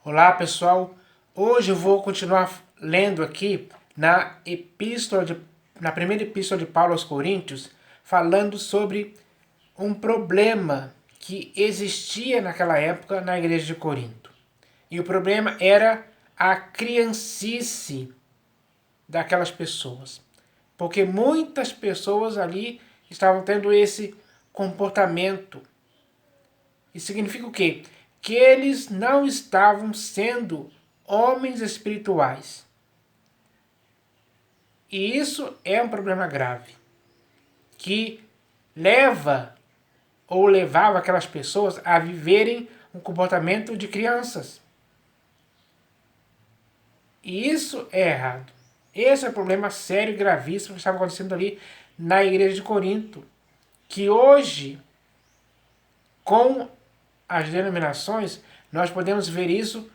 Olá pessoal, hoje eu vou continuar lendo aqui na primeira epístola de Paulo aos Coríntios, falando sobre um problema que existia naquela época na igreja de Corinto. E o problema era a criancice daquelas pessoas. Porque muitas pessoas ali estavam tendo esse comportamento. Isso significa o quê? Que eles não estavam sendo homens espirituais. E isso é um problema grave, que levava aquelas pessoas a viverem um comportamento de crianças. E isso é errado. Esse é um problema sério e gravíssimo que estava acontecendo ali na igreja de Corinto, que hoje, com as denominações, nós podemos ver isso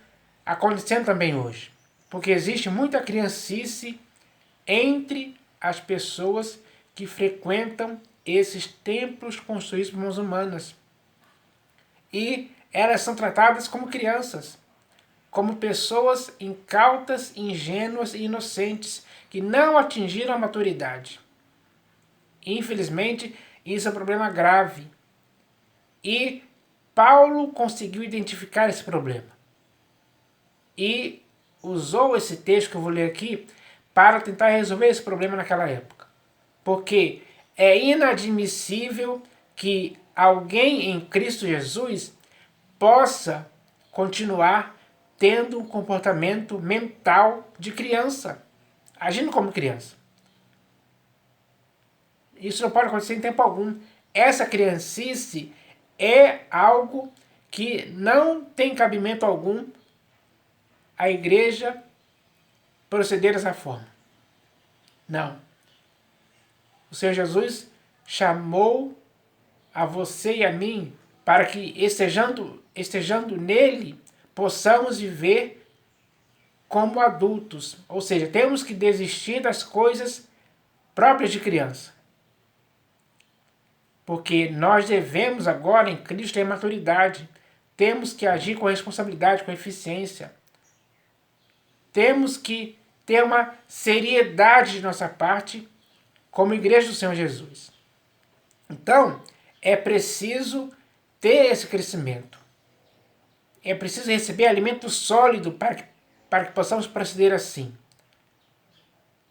acontecendo também hoje. Porque existe muita criancice entre as pessoas que frequentam esses templos construídos por mãos humanas. E elas são tratadas como crianças, como pessoas incautas, ingênuas e inocentes que não atingiram a maturidade. Infelizmente, isso é um problema grave. E Paulo conseguiu identificar esse problema. E usou esse texto que eu vou ler aqui para tentar resolver esse problema naquela época. Porque é inadmissível que alguém em Cristo Jesus possa continuar tendo um comportamento mental de criança, agindo como criança. Isso não pode acontecer em tempo algum. Essa criancice é algo que não tem cabimento algum a igreja proceder dessa forma. Não. O Senhor Jesus chamou a você e a mim para que, estejando nele, possamos viver como adultos. Ou seja, temos que desistir das coisas próprias de criança. Porque nós devemos agora, em Cristo, ter maturidade. Temos que agir com responsabilidade, com eficiência. Temos que ter uma seriedade de nossa parte como igreja do Senhor Jesus. Então, é preciso ter esse crescimento. É preciso receber alimento sólido para que possamos proceder assim.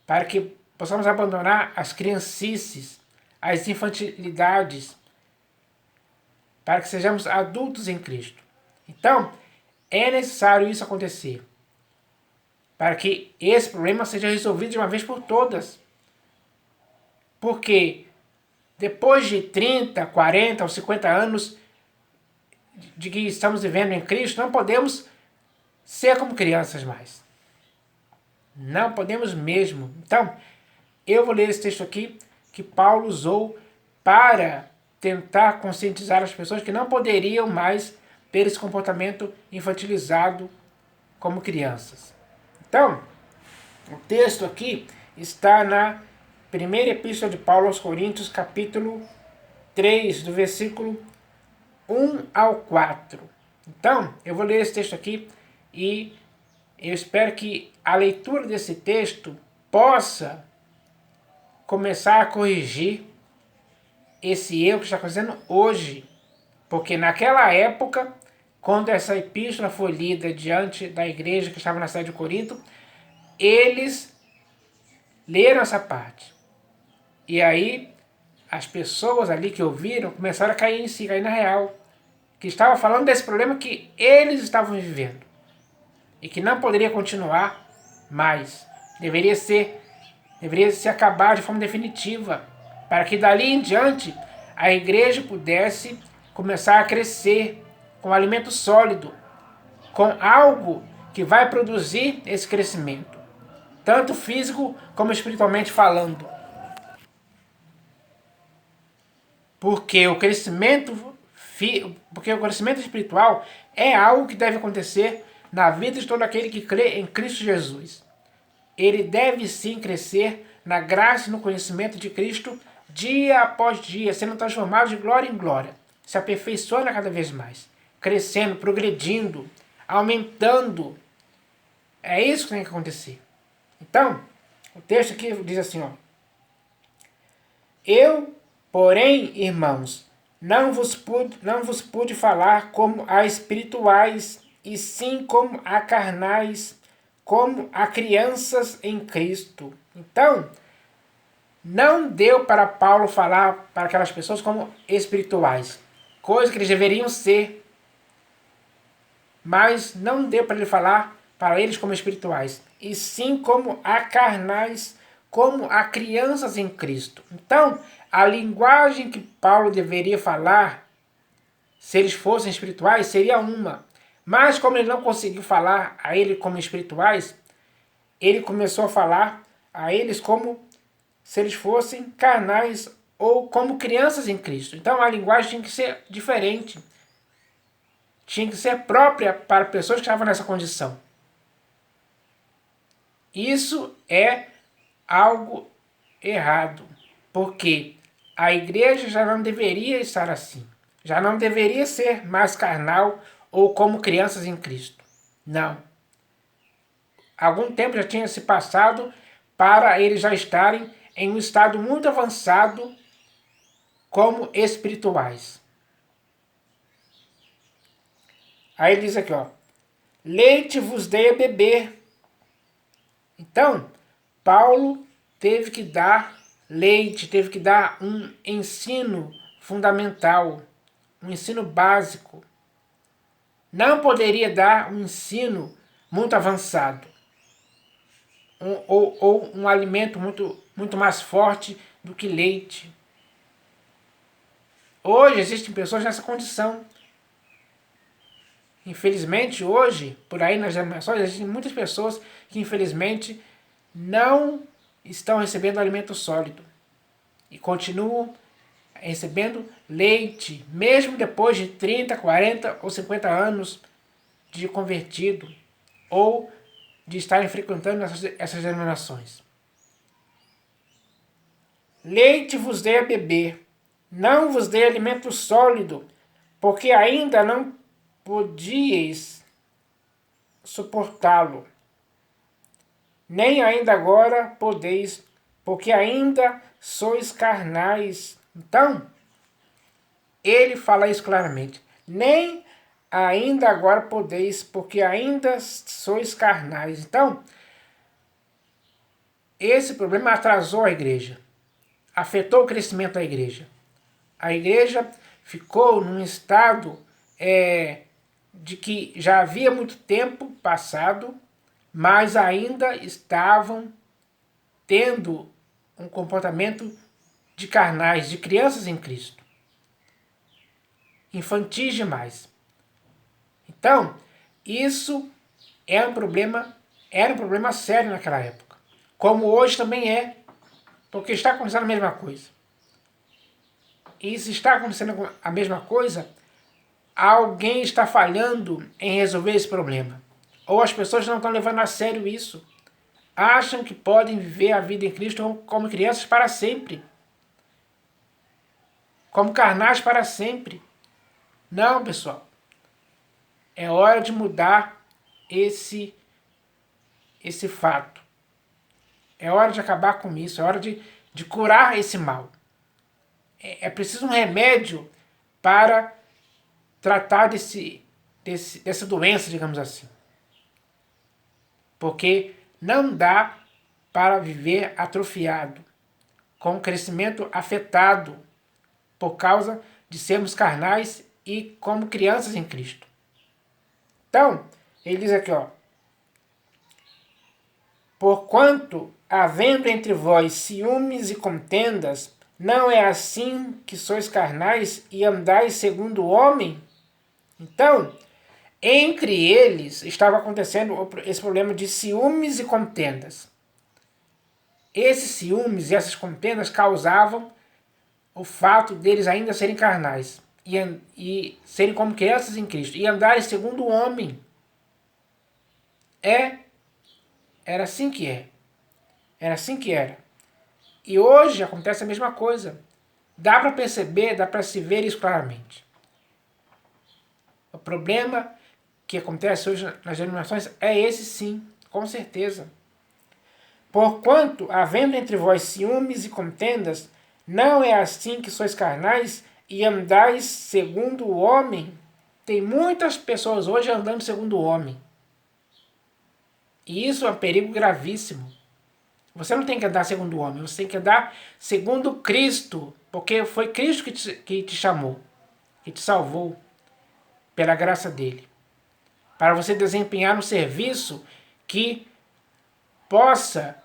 Para que possamos abandonar as criancices, as infantilidades, para que sejamos adultos em Cristo. Então, é necessário isso acontecer, para que esse problema seja resolvido de uma vez por todas. Porque depois de 30, 40 ou 50 anos de que estamos vivendo em Cristo, não podemos ser como crianças mais. Não podemos mesmo. Então, eu vou ler esse texto aqui que Paulo usou para tentar conscientizar as pessoas que não poderiam mais ter esse comportamento infantilizado como crianças. Então, o texto aqui está na primeira epístola de Paulo aos Coríntios, capítulo 3, do versículo 1 ao 4. Então, eu vou ler esse texto aqui e eu espero que a leitura desse texto possa começar a corrigir esse erro que está acontecendo hoje. Porque naquela época, quando essa epístola foi lida diante da igreja que estava na cidade de Corinto, eles leram essa parte. E aí, as pessoas ali que ouviram começaram a cair em si, cair na real. Que estava falando desse problema que eles estavam vivendo. E que não poderia continuar mais. Deveria se acabar de forma definitiva. Para que dali em diante a igreja pudesse começar a crescer com alimento sólido. Com algo que vai produzir esse crescimento. Tanto físico como espiritualmente falando. Porque o crescimento espiritual é algo que deve acontecer na vida de todo aquele que crê em Cristo Jesus. Ele deve sim crescer na graça e no conhecimento de Cristo dia após dia, sendo transformado de glória em glória, se aperfeiçoando cada vez mais, crescendo, progredindo, aumentando. É isso que tem que acontecer. Então, o texto aqui diz assim, ó. Eu, porém, irmãos, não vos pude falar como a espirituais, e sim como a carnais, como a crianças em Cristo. Então, não deu para Paulo falar para aquelas pessoas como espirituais, coisa que eles deveriam ser, mas não deu para ele falar para eles como espirituais, e sim como a carnais, como a crianças em Cristo. Então, a linguagem que Paulo deveria falar, se eles fossem espirituais, seria uma. Mas como ele não conseguiu falar a ele como espirituais, ele começou a falar a eles como se eles fossem carnais ou como crianças em Cristo. Então a linguagem tinha que ser diferente. Tinha que ser própria para pessoas que estavam nessa condição. Isso é algo errado, porque a igreja já não deveria estar assim. Já não deveria ser mais carnal ou como crianças em Cristo. Não. Algum tempo já tinha se passado para eles já estarem em um estado muito avançado como espirituais. Aí ele diz aqui, ó, leite vos dei a beber. Então, Paulo teve que dar leite, teve que dar um ensino fundamental, um ensino básico. Não poderia dar um ensino muito avançado, ou um alimento muito mais forte do que leite. Hoje existem pessoas nessa condição. Infelizmente, hoje, por aí nas gerações, existem muitas pessoas que, infelizmente, não estão recebendo alimento sólido e continuam recebendo leite, mesmo depois de 30, 40 ou 50 anos de convertido ou de estarem frequentando essas denominações. Leite vos dei a beber, não vos dei alimento sólido, porque ainda não podíeis suportá-lo, nem ainda agora podeis, porque ainda sois carnais. Então, ele fala isso claramente. Nem ainda agora podeis, porque ainda sois carnais. Então, esse problema atrasou a igreja, afetou o crescimento da igreja. A igreja ficou num estado de que já havia muito tempo passado, mas ainda estavam tendo um comportamento de carnais, de crianças em Cristo. Infantis demais. Então, isso era um problema sério naquela época. Como hoje também é, porque está acontecendo a mesma coisa. E se está acontecendo a mesma coisa, alguém está falhando em resolver esse problema. Ou as pessoas não estão levando a sério isso. Acham que podem viver a vida em Cristo como crianças para sempre. Como carnais para sempre. Não, pessoal. É hora de mudar esse fato. É hora de acabar com isso. É hora de curar esse mal. É preciso um remédio para tratar dessa doença, digamos assim. Porque não dá para viver atrofiado, com o crescimento afetado, por causa de sermos carnais e como crianças em Cristo. Então, ele diz aqui, ó, porquanto, havendo entre vós ciúmes e contendas, não é assim que sois carnais e andais segundo o homem? Então, entre eles estava acontecendo esse problema de ciúmes e contendas. Esses ciúmes e essas contendas causavam o fato deles ainda serem carnais e serem como crianças em Cristo e andarem segundo o homem. Era assim que é. Era assim que era. E hoje acontece a mesma coisa. Dá para perceber, dá para se ver isso claramente. O problema que acontece hoje nas denominações é esse sim, com certeza. Porquanto, havendo entre vós ciúmes e contendas, não é assim que sois carnais e andais segundo o homem? Tem muitas pessoas hoje andando segundo o homem. E isso é um perigo gravíssimo. Você não tem que andar segundo o homem, você tem que andar segundo Cristo, porque foi Cristo que te chamou, que te salvou, pela graça dele, para você desempenhar um serviço que possa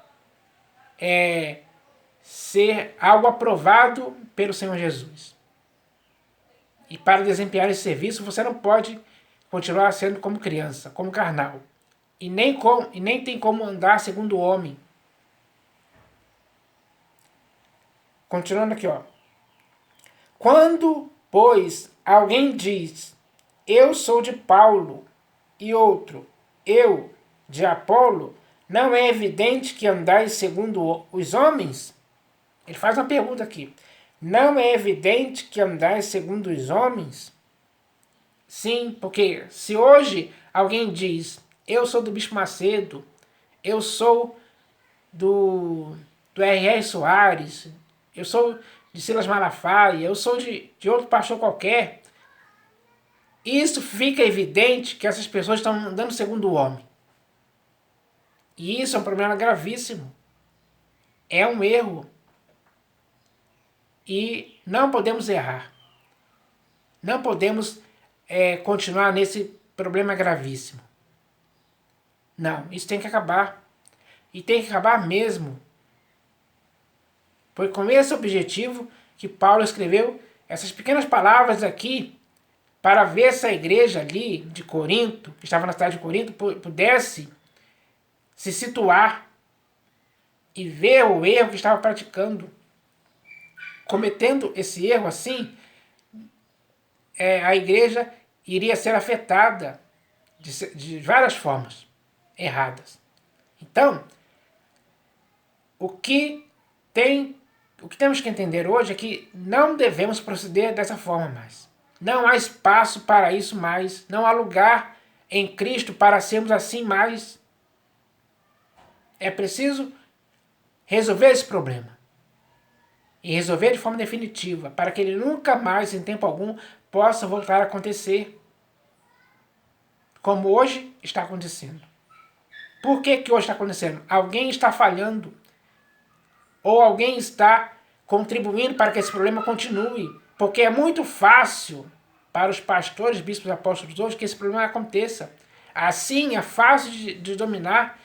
ser algo aprovado pelo Senhor Jesus. E para desempenhar esse serviço, você não pode continuar sendo como criança, como carnal. E nem tem como andar segundo o homem. Continuando aqui, ó. Quando, pois, alguém diz, eu sou de Paulo, e outro, eu de Apolo, não é evidente que andais segundo os homens? Ele faz uma pergunta aqui. Não é evidente que andais segundo os homens? Sim, porque se hoje alguém diz, eu sou do Bispo Macedo, eu sou do R.R. Soares, eu sou de Silas Malafaia, eu sou de outro pastor qualquer, isso fica evidente que essas pessoas estão andando segundo o homem. E isso é um problema gravíssimo. É um erro. E não podemos errar. Não podemos continuar nesse problema gravíssimo. Não, isso tem que acabar. E tem que acabar mesmo. Foi com esse objetivo que Paulo escreveu essas pequenas palavras aqui, para ver se a igreja ali de Corinto, que estava na cidade de Corinto, pudesse se situar e ver o erro que estava praticando. Cometendo esse erro assim, a igreja iria ser afetada de várias formas erradas. Então, o que temos que entender hoje é que não devemos proceder dessa forma mais. Não há espaço para isso mais. Não há lugar em Cristo para sermos assim mais. É preciso resolver esse problema. E resolver de forma definitiva, para que ele nunca mais, em tempo algum, possa voltar a acontecer. Como hoje está acontecendo. Por que hoje está acontecendo? Alguém está falhando. Ou alguém está contribuindo para que esse problema continue. Porque é muito fácil para os pastores, bispos e apóstolos hoje que esse problema aconteça. Assim é fácil de dominar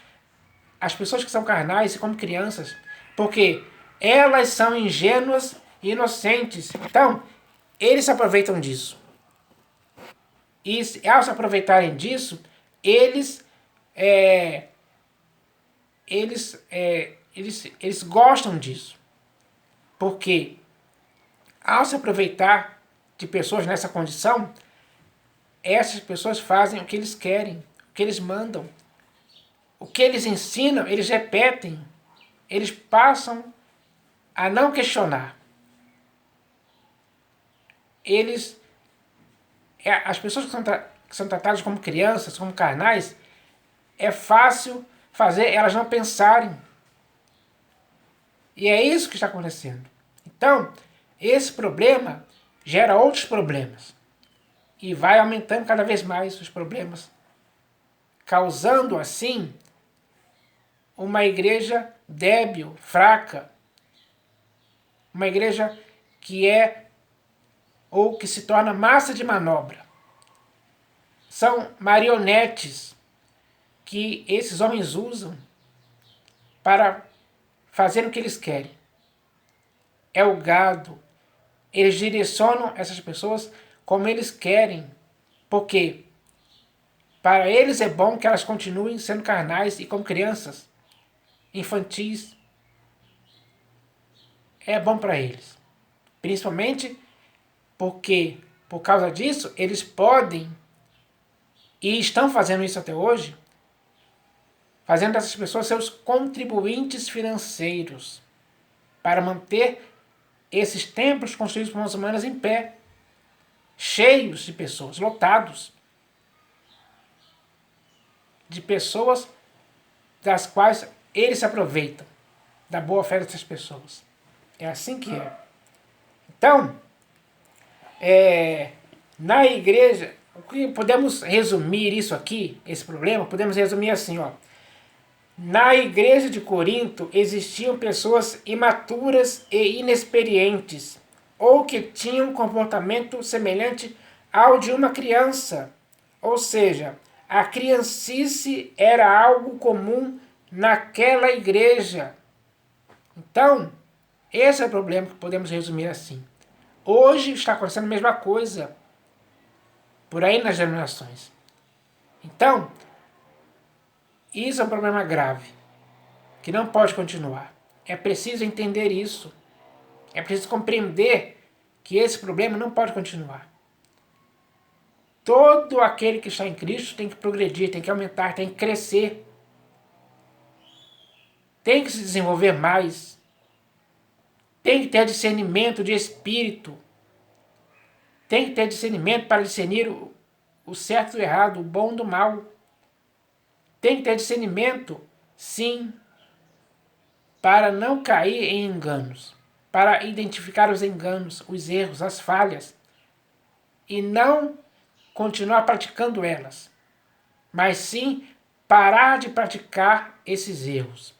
as pessoas que são carnais e como crianças. Porque elas são ingênuas e inocentes. Então, eles se aproveitam disso. E ao se aproveitarem disso, eles gostam disso. Porque ao se aproveitar de pessoas nessa condição, essas pessoas fazem o que eles querem, o que eles mandam. O que eles ensinam, eles repetem. Eles passam a não questionar. As pessoas que são tratadas como crianças, como carnais, é fácil fazer elas não pensarem. E é isso que está acontecendo. Então, esse problema gera outros problemas. E vai aumentando cada vez mais os problemas, causando assim uma igreja débil, fraca. Uma igreja que ou que se torna massa de manobra. São marionetes que esses homens usam para fazer o que eles querem. É o gado. Eles direcionam essas pessoas como eles querem. Porque para eles é bom que elas continuem sendo carnais e como crianças, infantis. É bom para eles. Principalmente porque, por causa disso, eles podem, e estão fazendo isso até hoje, fazendo dessas pessoas seus contribuintes financeiros para manter esses templos construídos por mãos humanas em pé, cheios de pessoas, lotados. de pessoas das quais ele se aproveita, da boa fé dessas pessoas. É assim que é. Então, na igreja, o que podemos resumir isso aqui, esse problema, podemos resumir assim, ó. Na igreja de Corinto existiam pessoas imaturas e inexperientes, ou que tinham um comportamento semelhante ao de uma criança. Ou seja, a criancice era algo comum naquela igreja. Então, esse é o problema que podemos resumir assim. Hoje está acontecendo a mesma coisa por aí nas denominações. Então, isso é um problema grave, que não pode continuar. É preciso entender isso. É preciso compreender que esse problema não pode continuar. Todo aquele que está em Cristo tem que progredir, tem que aumentar, tem que crescer. Tem que se desenvolver mais. Tem que ter discernimento de espírito. Tem que ter discernimento para discernir o certo do errado, o bom do mal. Tem que ter discernimento, sim, para não cair em enganos, para identificar os enganos, os erros, as falhas, e não continuar praticando elas, mas sim parar de praticar esses erros.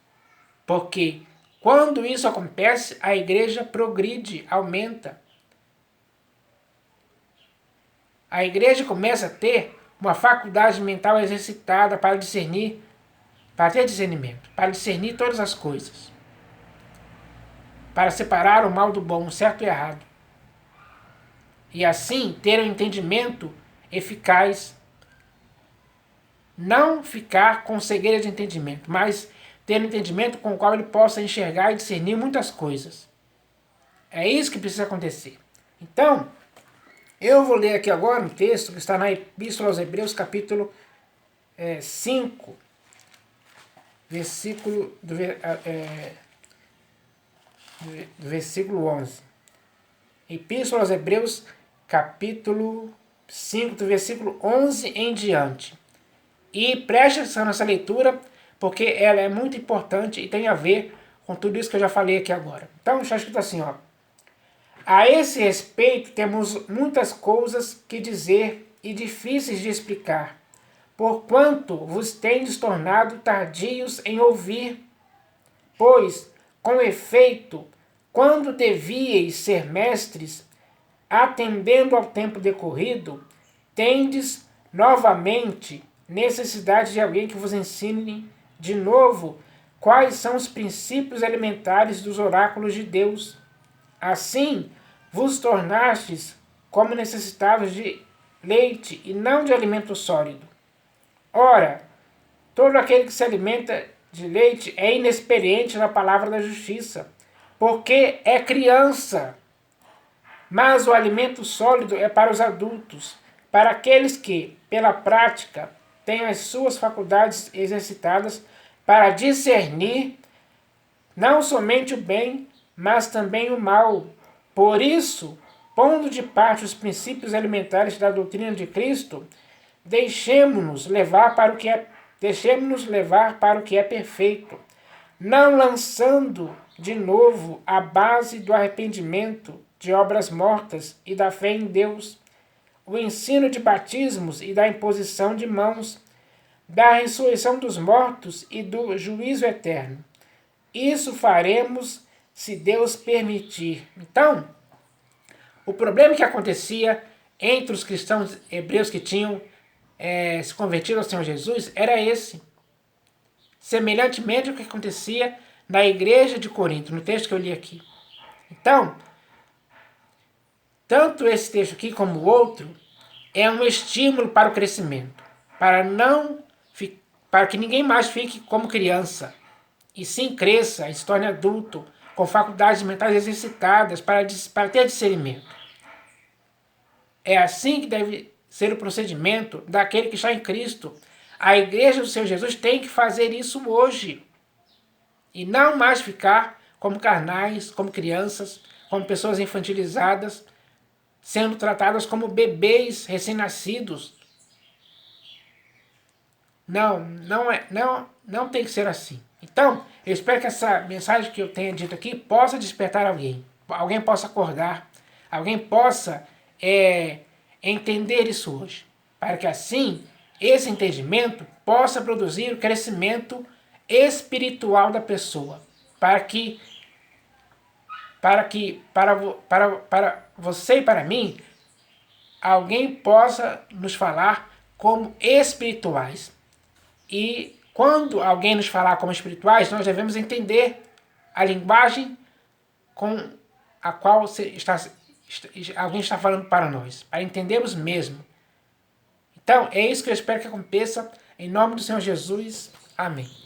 Porque quando isso acontece, a igreja progride, aumenta. A igreja começa a ter uma faculdade mental exercitada para discernir, para ter discernimento, para discernir todas as coisas, para separar o mal do bom, o certo e o errado. E assim ter um entendimento eficaz. Não ficar com cegueira de entendimento, mas ter um entendimento com o qual ele possa enxergar e discernir muitas coisas. É isso que precisa acontecer. Então, eu vou ler aqui agora um texto que está na Epístola aos Hebreus, capítulo 5, versículo do versículo 11. Epístola aos Hebreus, capítulo 5, do versículo 11 em diante. E preste atenção nessa leitura, porque ela é muito importante e tem a ver com tudo isso que eu já falei aqui agora. Então está escrito assim, ó. A esse respeito temos muitas coisas que dizer e difíceis de explicar, porquanto vos tendes tornado tardios em ouvir. Pois, com efeito, quando devíeis ser mestres, atendendo ao tempo decorrido, tendes novamente necessidade de alguém que vos ensine de novo quais são os princípios elementares dos oráculos de Deus. Assim, vos tornastes como necessitados de leite e não de alimento sólido. Ora, todo aquele que se alimenta de leite é inexperiente na palavra da justiça, porque é criança. Mas o alimento sólido é para os adultos, para aqueles que, pela prática, têm as suas faculdades exercitadas para discernir não somente o bem, mas também o mal. Por isso, pondo de parte os princípios elementares da doutrina de Cristo, deixemo-nos levar para o que é perfeito, não lançando de novo a base do arrependimento, de obras mortas e da fé em Deus, o ensino de batismos e da imposição de mãos, da ressurreição dos mortos e do juízo eterno. Isso faremos se Deus permitir. Então, o problema que acontecia entre os cristãos hebreus que tinham se convertido ao Senhor Jesus era esse. Semelhantemente ao que acontecia na igreja de Corinto, no texto que eu li aqui. Então, tanto esse texto aqui como o outro é um estímulo para o crescimento, para que ninguém mais fique como criança, e sim cresça e se torne adulto, com faculdades mentais exercitadas para ter discernimento. É assim que deve ser o procedimento daquele que está em Cristo. A igreja do Senhor Jesus tem que fazer isso hoje, e não mais ficar como carnais, como crianças, como pessoas infantilizadas, sendo tratadas como bebês recém-nascidos. Não tem que ser assim. Então, eu espero que essa mensagem que eu tenha dito aqui possa despertar alguém. Alguém possa acordar. Alguém possa entender isso hoje. Para que assim, esse entendimento possa produzir o crescimento espiritual da pessoa. Para você e para mim, alguém possa nos falar como espirituais. E quando alguém nos falar como espirituais, nós devemos entender a linguagem com a qual alguém está falando para nós, para entendermos mesmo. Então, é isso que eu espero que aconteça, em nome do Senhor Jesus. Amém.